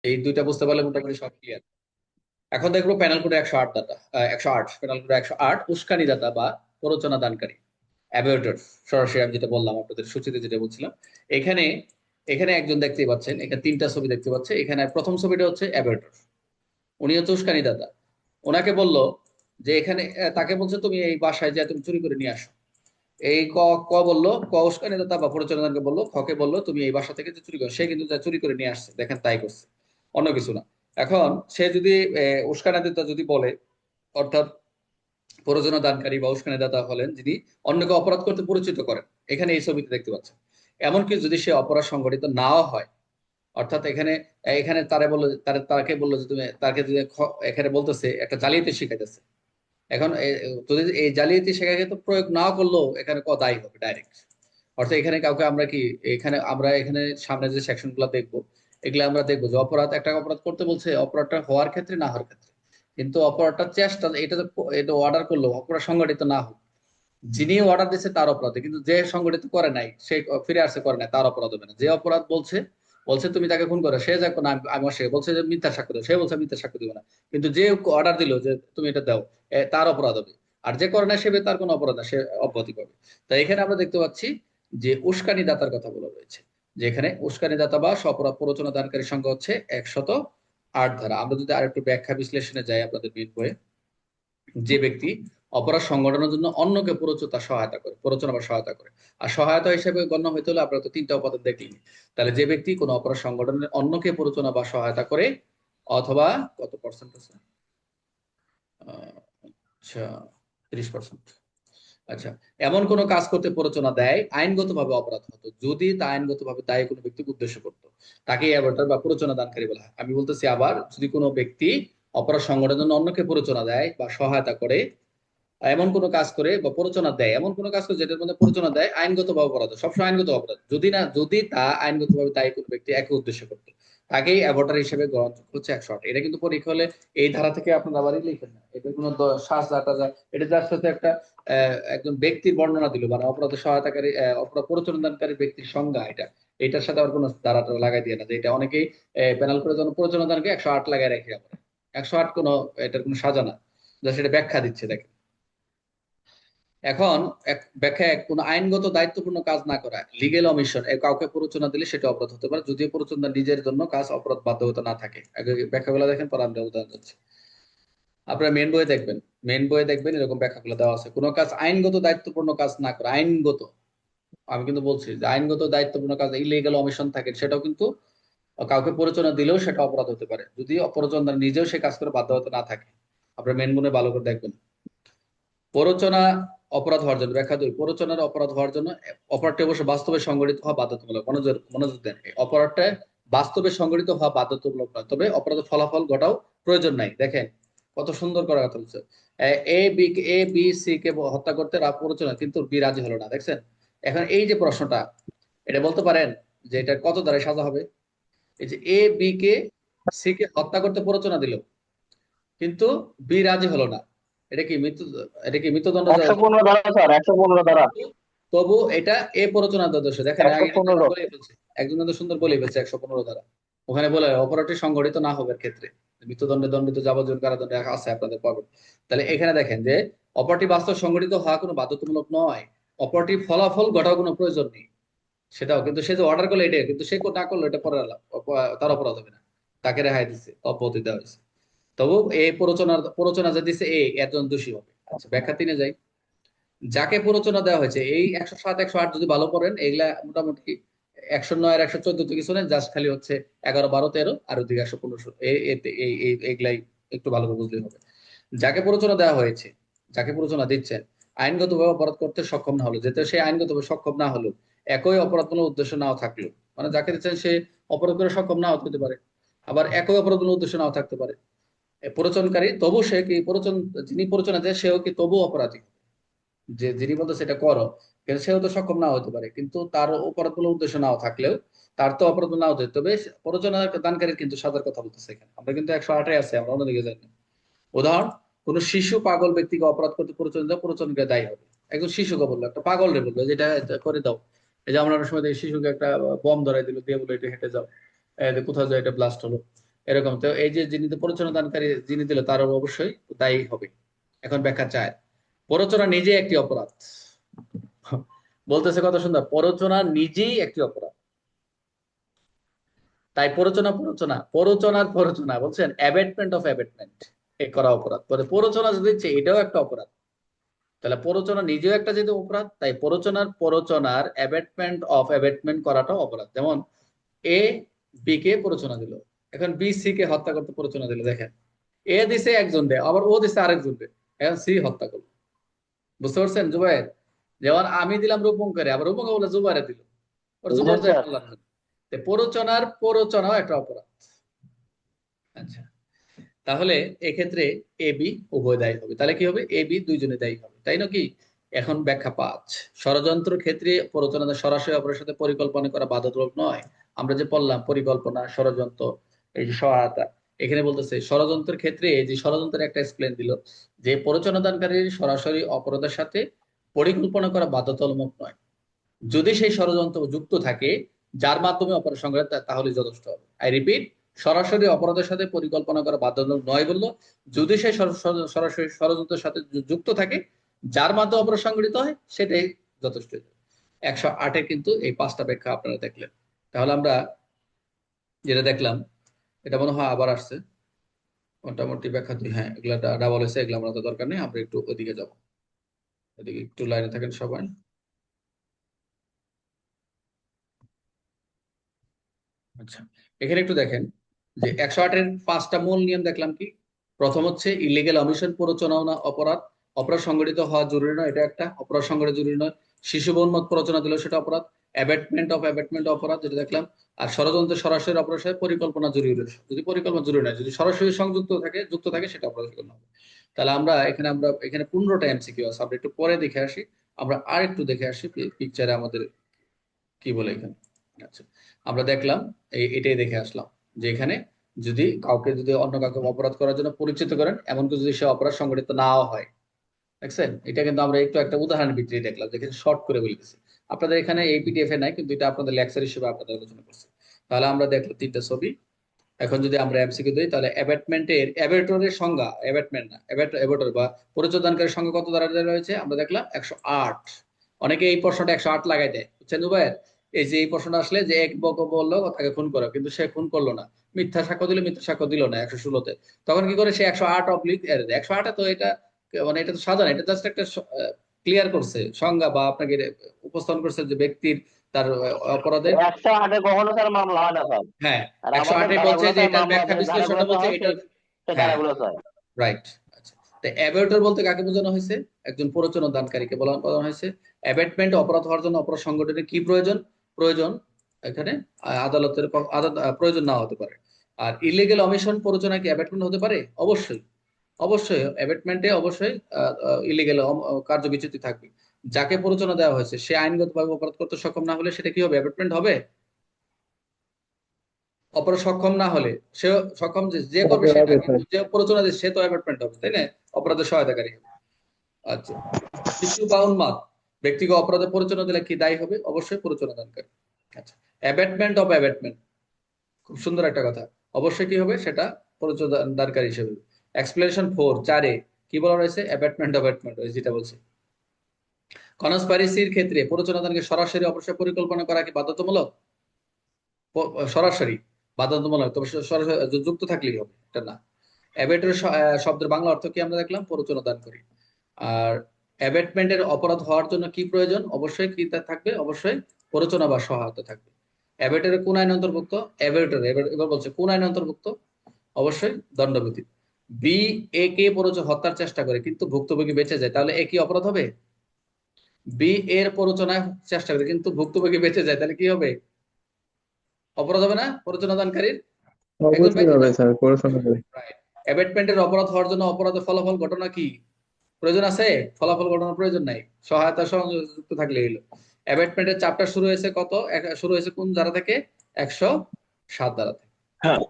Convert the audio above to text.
এই দুইটা বুঝতে পারলে মোটামুটি সব ক্লিয়ার। এখন দেখবো প্যানেল কোডে 108 দাতা, 108 প্যানেল কোডে 108 উস্কানি দাতা বা প্ররোচনা দানকারী, অ্যাবিউটর। সরাসরি আমি যেটা বললাম আপনাদের সূচিতে যেটা বলছিলাম, এখানে এখানে একজন দেখতেই পাচ্ছেন, এখানে তিনটা ছবি দেখতে পাচ্ছে। এখানে প্রথম ছবিটা হচ্ছে অ্যাবিউটর, উনি হচ্ছে উস্কানি দাতা। ওনাকে বলল যে এখানে তাকে বলছে তুমি এই বাসায় যা তুমি চুরি করে নিয়ে আসো। এই ক ক বললো, ক উস্কানি দাতা বা প্ররোচনাদানকে বললো, খকে বললো তুমি এই বাসা থেকে যে চুরি করো। সে কিন্তু যা চুরি করে নিয়ে আসছে, দেখেন তাই করছে, অন্য কিছু না। এখন সে যদি উস্কানি দাতা যদি বলে, অর্থাৎ প্ররোচনা দানকারী বা উস্কানিদাতা হলেন যিনি অন্যকে অপরাধ করতে পরিচিত করেন, এখানে এই ছবিতে দেখতে পাচ্ছেন। এমনকি যদি সে অপরাধ সংগঠিত নাও হয়, অর্থাৎ এখানে এখানে তারে বললো, তাকে বললো যে তুমি তাকে যদি এখানে বলতেছে একটা জালিয়াতি শিখাইতেছে। এখন যদি এই জালিয়াতি শেখাকে তো প্রয়োগ না করলেও এখানে দায়ী হবে ডাইরেক্ট। অর্থাৎ এখানে কাউকে আমরা কি, এখানে সামনে যে সেকশন গুলো দেখবো, এগুলো আমরা দেখবো যে অপরাধ, একটা অপরাধ করতে বলছে, অপরাধটা হওয়ার ক্ষেত্রে না হওয়ার ক্ষেত্রে। কিন্তু অপরাধটার চেষ্টা, এটা অর্ডার করলো অপরাধ সংগঠিত না হোক, যিনি অর্ডার দিচ্ছে তার অপরাধ, কিন্তু যে সংগঠিত করে নাই সে ফিরে আসছে করে নাই, তার অপরাধ হবে না। যে অপরাধ বলছে, বলছে তুমি তাকে খুন করো, সে যাক না, আমি সে বলছে যে মিথ্যা সাক্ষ্য দেবো, সে বলছে মিথ্যা সাক্ষ্য দিব না, কিন্তু যে অর্ডার দিল যে তুমি এটা দাও, তার অপরাধ হবে। আর যে করে না সে, তার কোনো অপরাধ না, সে অব্যাহতি পাবে। তাই এখানে আমরা দেখতে পাচ্ছি যে উস্কানি দাতার কথা বলা রয়েছে, যে এখানে উস্কানি দাতা বা অপরাধ প্ররোচনা দানকারীর সংখ্যা হচ্ছে 108 ধারা। আমরা যদি আরেকটু ব্যাখ্যা বিশ্লেষণে যাই আপনাদের মেইন বইয়ে, যে ব্যক্তি অপরাধ সংগঠনের জন্য অন্যকে প্ররোচনা সহায়তা করে, প্ররোচনা বা সহায়তা করে। আর সহায়তা হিসেবে গণ্য হইতে হলে আপনারা তো তিনটা উপাদান দেখলেন। তাহলে যে ব্যক্তি কোনো অপরাধ সংগঠনের অন্যকে প্ররোচনা বা সহায়তা করে, অথবা কত পার্সেন্ট আছে, আচ্ছা 30%। আচ্ছা, এমন কোন কাজ করতে প্ররোচনা দেয় আইনগতভাবে অপরাধ হতো যদি তা আইনগতভাবে দায়ী কোনো ব্যক্তিকে উদ্দেশ্য করতো, তাকে অ্যাবার্টার বা প্ররোচনা দানকারী বলা হয়। আমি বলতেছি আবার, যদি কোনো ব্যক্তি অপরাধ সংগঠনের জন্য অন্যকে প্ররোচনা দেয় বা সহায়তা করে, এমন কোন কাজ করে বা প্ররোচনা দেয়, এমন কোন কাজ করে যেটার মধ্যে প্ররোচনা দেয় আইনগতভাবে অপরাধ, সবসময় আইনগত অপরাধ, যদি তা আইনগতভাবে দায়ী কোনো ব্যক্তি একে উদ্দেশ্য করতো, তাকেই অ্যাবর্টার হিসেবে গ্রহণযোগ্য হচ্ছে 108। এটা কিন্তু পরীক্ষা হলে এই ধারা থেকে আপনারা আবারই লিখেন না, এটা কোনো সাজা টাজা, এটা যার সাথে একটা একজন ব্যক্তির বর্ণনা দিল, মানে অপরাধের সহায়তাকারী, অপরাধ প্ররোচনাদানকারী ব্যক্তির সংজ্ঞা এটা, এটার সাথে আবার কোনো ধারাটা লাগাই দিয়ে না, যে এটা অনেকেই প্যানেল করে যখন প্ররোচনাদানকে 108 লাগাই রাখে আবার। 108 কোনো, এটার কোনো সাজা না, যা সেটা ব্যাখ্যা দিচ্ছে দেখেন। এখন ব্যাখ্যা এক, কোন আইনগত দায়িত্বপূর্ণ কাজ না করা, লিগেল অমিশন, কাউকে প্ররোচনা দিলে সেটা অপরাধ হতে পারে, যদিও প্ররোচনা নিজের জন্য কাজ অপরাধ বাধ্যকতা না থাকে। আগে ব্যাখ্যাগুলো দেখেন, পর আমরা উদাহরণ দিচ্ছি। আপনারা মেন বইয়ে দেখবেন, মেন বইয়ে দেখবেন এরকম ব্যাখ্যাগুলো দেওয়া আছে। কোন কাজ আইনগত দায়িত্বপূর্ণ কাজ না করা, আইনগত, আমি কিন্তু বলছি যে আইনগত দায়িত্বপূর্ণ কাজ, ইলিগেল অমিশন থাকে, সেটাও কিন্তু কাউকে প্ররোচনা দিলেও সেটা অপরাধ হতে পারে, যদি প্ররোচনা নিজেও সে কাজ করে বাধ্যকতা না থাকে। আপনারা মেন বইয়ে ভালো করে দেখবেন। প্ররোচনা অপরাধ হওয়ার জন্য, ব্যাখ্যা 2, প্ররোচনার অপরাধ হওয়ার জন্য অপরাধটি অবশ্য বাস্তবে সংঘটিত হওয়া বাধ্যতামূলক। মনোযোগ মনোযোগ দেন, এই অপরাধটা বাস্তবে সংঘটিত হওয়া বাধ্যতামূলক নয়, তবে অপরাধের ফলাফল ঘটাও প্রয়োজন নাই। দেখেন কত সুন্দর করার কথা বলছে। এ বি সি কে হত্যা করতে প্ররোচনা, কিন্তু বি রাজি হলো না, দেখছেন। এখন এই যে প্রশ্নটা, এটা বলতে পারেন যে এটা কত দ্বারা সাজা হবে। এই যে A B K, C K হত্যা করতে প্ররোচনা দিল, কিন্তু বি রাজি হলো না, এটা কি মৃত্যু, এটা কি মৃত্যুদণ্ড? 115 ধারা স্যার, 115 ধারা। তবু এটা এ প্ররোচনার দোষ, দেখেন একশো একজন কিন্তু পনেরো বলেই ফেলছে, একজন কিন্তু সুন্দর বলেই ফেলছে 115 দ্বারা। ওখানে বলে অপরাধটি সংঘটিত না হবার ক্ষেত্রে মৃত্যুদণ্ডে দণ্ডিত যাবজ্জীবন কারাদণ্ড আছে আপনাদের পাবেন। তাহলে এখানে দেখেন যে অপরাধটি বাস্তব সংঘটিত হওয়া কোনো বাধ্যতামূলক নয়, অপরাধটি ফলাফল ঘটার কোনো প্রয়োজন নেই। সেটাও কিন্তু সে যে অর্ডার করলো এটা, কিন্তু সে না করলো এটা পরে তার অপরাধ হবে না, তাকে রেহাই দিচ্ছে, অব্যাহতি দেওয়া হয়েছে। তবু এই প্ররোচনা যে দিচ্ছে একজন দোষী হবে। আচ্ছা, ব্যাখ্যা 3-এ যাই। যাকে প্ররোচনা দেওয়া হয়েছে, এই 107 108 যদি ভালো পড়েন, এগুলা মোটামুটি 109 আর 114 তো কিছু নেই, জাস্ট খালি হচ্ছে 11 12 13 আর ওদিকে 115 এগুলাই একটু ভালো করে বুঝলেই হবে। যাকে প্ররোচনা দেওয়া হয়েছে, যাকে প্ররোচনা দিচ্ছেন, আইনগতভাবে অপরাধ করতে সক্ষম না হলো, যেহেতু সে আইনগতভাবে সক্ষম না হলো, একই অপরাধমূলক উদ্দেশ্য নাও থাকলো, মানে যাকে দিচ্ছেন সে অপরাধ করে সক্ষম নাও হতে পারে, আবার একই অপরাধমূলক উদ্দেশ্য নাও থাকতে পারে। প্ররোচনকারী তবু সে কি প্ররোচন, যিনি প্ররোচনা দেয় সেও কি তবু অপরাধী, যে যিনি বলতো সেটা করো, কিন্তু সেও তো সক্ষম নাও হতে পারে, কিন্তু তার অপরাধমূলক উদ্দেশ্য নাও থাকলেও, তার তো অপরাধ নাও হতে, তবে প্ররোচনা দানকারীর কিন্তু সাজার কথা বলতেছে এখানে। আমরা কিন্তু 108-এ আছে, আমরা অন্যদিকে যাই না। উদাহরণ, কোন শিশু পাগল ব্যক্তিকে অপরাধ করতে প্ররোচনা দেওয়া, প্ররোচনকে দায়ী হবে। একজন শিশুকে বললো, একটা পাগল রে বললো যেটা এটা করে দাও, এই যে আমরা অনেক সময় দেখি শিশুকে একটা বম ধরাই দিল, দিয়ে বলে এটা হেঁটে যাও, কোথাও যায় এটা ব্লাস্ট হলো, এরকম। তো এই যে যিনি প্ররোচনা দানকারী যিনি দিল তার অবশ্যই দায়ী হবে। এখন ব্যাখ্যা চায়, প্ররোচনা নিজে একটি অপরাধ। বলতেছে কত সুন্দর, প্ররোচনা নিজেই একটি অপরাধ। তাই প্ররোচনা প্ররোচনা প্ররোচনার প্ররোচনা বলছেন অ্যাবেটমেন্ট অফ অ্যাবেটমেন্ট এ করা অপরাধ। পরে প্ররোচনা যদি দিচ্ছে এটাও একটা অপরাধ। তাহলে প্ররোচনা নিজেও একটা যেহেতু অপরাধ, তাই প্ররোচনার অ্যাবেটমেন্ট অফ অ্যাবেটমেন্ট করাটাও অপরাধ। যেমন এ বি কে প্ররোচনা দিল, এখন বি সি কে হত্যা করতে প্ররোচনা দিল। দেখেন, এ দিছে একজন রে, আবার ও দিছে আরেকজন রে, এখন সি হত্যা করলো। বুঝতে পারছেন জুবাইর? যেমন আমি দিলাম রূপঙ্করে, আবার রূপঙ্কর বলে জুবাইরে দিল, ওর বুঝলেন জুবাইর যায় স্যার? মারলাম। প্ররোচনার প্ররোচনাও একটা অপরাধ। আচ্ছা, তাহলে এক্ষেত্রে এ বি উভয় দায়ী হবে। তাহলে কি হবে? এ বি দুইজনে দায়ী হবে, তাই নাকি? এখন ব্যাখ্যা 5, ষড়যন্ত্র ক্ষেত্রে প্ররোচনা সরাসরি অপরের সাথে পরিকল্পনা করা বাধ্যতামূলক নয়। আমরা যে পড়লাম পরিকল্পনা, ষড়যন্ত্র, এই যে সহায়তা, এখানে বলতেছে ষড়যন্ত্রের ক্ষেত্রে, এই যে ষড়যন্ত্রের একটা এক্সপ্লেন দিল যে প্ররোচনা দানকারীর সরাসরি অপরাধের সাথে পরিকল্পনা করা বাধ্যতামূলক নয়। যদি সেই ষড়যন্ত্র যুক্ত থাকে যার মাধ্যমে অপরাধ সংঘটে, তাহলে যথেষ্ট হবে। আই রিপিট, সরাসরি অপরাধের সাথে পরিকল্পনা করা বাধ্যতামূলক নয় বললো, যদি সেই সরাসরি ষড়যন্ত্রের সাথে যুক্ত থাকে যার মাধ্যমে অপরাধ সংঘটিত হয়, সেটাই যথেষ্ট। 108-এ কিন্তু এই 5টা ব্যাখ্যা আপনারা দেখলেন। তাহলে আমরা যেটা দেখলাম, এটা মনে হয় আবার আসছে মোটামুটি ব্যাখ্যা দুই। হ্যাঁ, এগুলা ডাবল হয়েছে, এগুলো আমরা তো দরকার নেই, আমরা একটু ওইদিকে যাবো। ওইদিকে একটু লাইনে থাকেন সবাই। আচ্ছা, এখানে একটু দেখেন যে 108-এর 5টা মূল নিয়ম দেখলাম কি। প্রথম হচ্ছে ইলিগেল অমিশন, প্ররোচনা অপরাধ। অপরাধ সংগঠিত হওয়া জরুরি নয়, এটা একটা অপরাধ সংগঠিত জরুরি নয়। শিশু উন্মত প্ররোচনা দিল, সেটা অপরাধ। অ্যাবেটমেন্ট অপরাধ, যেটা দেখলাম। আর ষড়যন্ত্র সরাসরি অপরাধ হয়, পরিকল্পনা জরুরি নয়। যদি পরিকল্পনা জরুরি নয়, যদি সরাসরি যুক্ত থাকে সেটা অপরাধ গণ্য হবে। তাহলে আমরা এখানে 15টা এমসিকিউ আছে, আমরা একটু পরে দেখে আসি। আমরা আর একটু দেখে আসি পিকচারে আমাদের কি বলে এখানে। আচ্ছা, আমরা দেখলাম, এটাই দেখে আসলাম যে এখানে যদি অন্য কাউকে অপরাধ করার জন্য পরিচিত করেন, এমনকি যদি সে অপরাধ সংগঠিত নাও হয়। দেখছেন, এটা কিন্তু আমরা একটু একটা উদাহরণের ভিত্তিতে দেখলাম, দেখেন শর্ট করে বলে দিচ্ছি। আপনাদের এখানে এই পিডিএফ এ নাই, কিন্তু এটা আপনাদের লেকচার হিসেবে আপনাদের আলোচনা করছি। তাহলে আমরা দেখলাম 3টা ছবি। এখন যদি আমরা এমসিকিউ দিই, তাহলে অ্যাবেটরের সংজ্ঞা, অ্যাবেটমেন্ট না অ্যাবেটর বা পরিচয়দানকারীর সংখ্যা কত দ্বারা রয়েছে আমরা দেখলাম 108। অনেকে এই প্রশ্নটা 108 লাগাই দেয়, বুঝছেন ভাইয়ের? এই যে এই প্রশ্নটা আসলে যে এক বক বললো তাকে খুন করো, কিন্তু সে খুন করলো না, মিথ্যা সাক্ষ্য দিল, মিথ্যা সাক্ষ্য দিল না 116-তে, তখন কি করে সে 108 তো এটা মানে এটা তো সাধারণ, এটা জাস্ট একটা ক্লিয়ার করছে সংজ্ঞা বা আপনাকে উপস্থাপন করছে যে ব্যক্তির তার অপরাধের। 108-এ কখনো স্যার মামলা হয় না স্যার। হ্যাঁ, আর একশো আমাদের আটে বলছে ধারাগুলো যে স্যার এটার মামলা ব্যাখ্যা যে বিশ্লেষণটা ধারাগুলোতে বলছে হয় এটার। সেই হ্যাঁ, ধারাগুলো স্যার। রাইট। আচ্ছা, তো অ্যাবেটর বলতে কাকে বোঝানো হয়েছে? একজন প্ররোচনা দানকারীকে বলা হয়েছে। অ্যাবেটমেন্ট অপরাধ হওয়ার জন্য অপরাধ সংগঠনের কি প্রয়োজন? প্রয়োজন এখানে আদালতের প্রয়োজন না হতে পারে। আর ইলিগেল অমিশন প্ররোচনা কি অ্যাবেটমেন্ট হতে পারে? অবশ্যই। অবশ্যই অ্যাবেটমেন্টে অবশ্যই ইলিগেল কার্যবিচ্যুতি থাকবে। যাকে প্ররোচনা দেওয়া হয়েছে সে আইনগতভাবে অপরাধ করতে সক্ষম না হলে সেটা কি হবে? অ্যাবেটমেন্ট হবে? অপর সক্ষম না হলে, সে সক্ষম যে করবে হবে সেটা, হবে স্যার। কিন্তু যে প্ররোচনা দিচ্ছে সে তো অ্যাবেটমেন্ট হবে, তাই না? অপরাধের সহায়তাকারী হবে। আচ্ছা, শিশু বা উন্মাদ ব্যক্তিকে অপরাধে প্ররোচনা দিলে কি দায়ী হবে? অবশ্যই প্ররোচনা দানকারী। আচ্ছা, অ্যাবেটমেন্ট অফ অ্যাবেটমেন্ট, খুব সুন্দর একটা কথা। অবশ্যই কি হবে? সেটা প্ররোচনা দানকারী হিসেবে। এক্সপ্লেনেশন 4 কি বলা রয়েছে? অ্যাবেটমেন্ট অফ অ্যাবেটমেন্ট, যেটা বলছে কনস্পাইরেসির ক্ষেত্রে প্ররোচনা দানকে সরাসরি অবশ্যই পরিকল্পনা করা কি বাধ্যতামূলক? সরাসরি বাধ্যতামূলক, তবে সরাসরি যুক্ত থাকলেই হবে, এটা না। অ্যাবেটের শব্দের বাংলা অর্থ কি আমরা দেখলাম? প্ররোচনা দান করি। আর অ্যাবেটমেন্টের অপরাধ হওয়ার জন্য কি প্রয়োজন? অবশ্যই কি তা থাকবে? অবশ্যই প্ররোচনা বা সহায়তা থাকবে। অ্যাবেটের কোন আইন অন্তর্ভুক্ত? অ্যাবেটের এবার বলছে কোন আইন অন্তর্ভুক্ত? অবশ্যই দণ্ডবিধি। বি এ কে হত্যার চেষ্টা করে কিন্তু ভুক্তভোগী বেঁচে যায়, তাহলে এ কি অপরাধ হবে? বি এর প্ররোচনায় চেষ্টা করে কিন্তু ভুক্তভোগী বেঁচে যায়, তাহলে কি হবে? অপরাধ হবে না প্ররোচনা দানকারীর? একজন অবশ্যই বেঁচে হবে যায়। স্যার, পড়াশোনা করে। রাইট। অ্যাবেটমেন্টের অপরাধ হওয়ার জন্য অপরাধের ফলাফল ঘটনা কি প্রয়োজন আছে? ফলাফল ঘটনার প্রয়োজন নাই, সহায়তা সংযুক্ত থাকলে হলো। অ্যাবেটমেন্টের চ্যাপ্টার শুরু হয়েছে কোন ধারা থেকে? 107 ধারা থেকে। হ্যাঁ।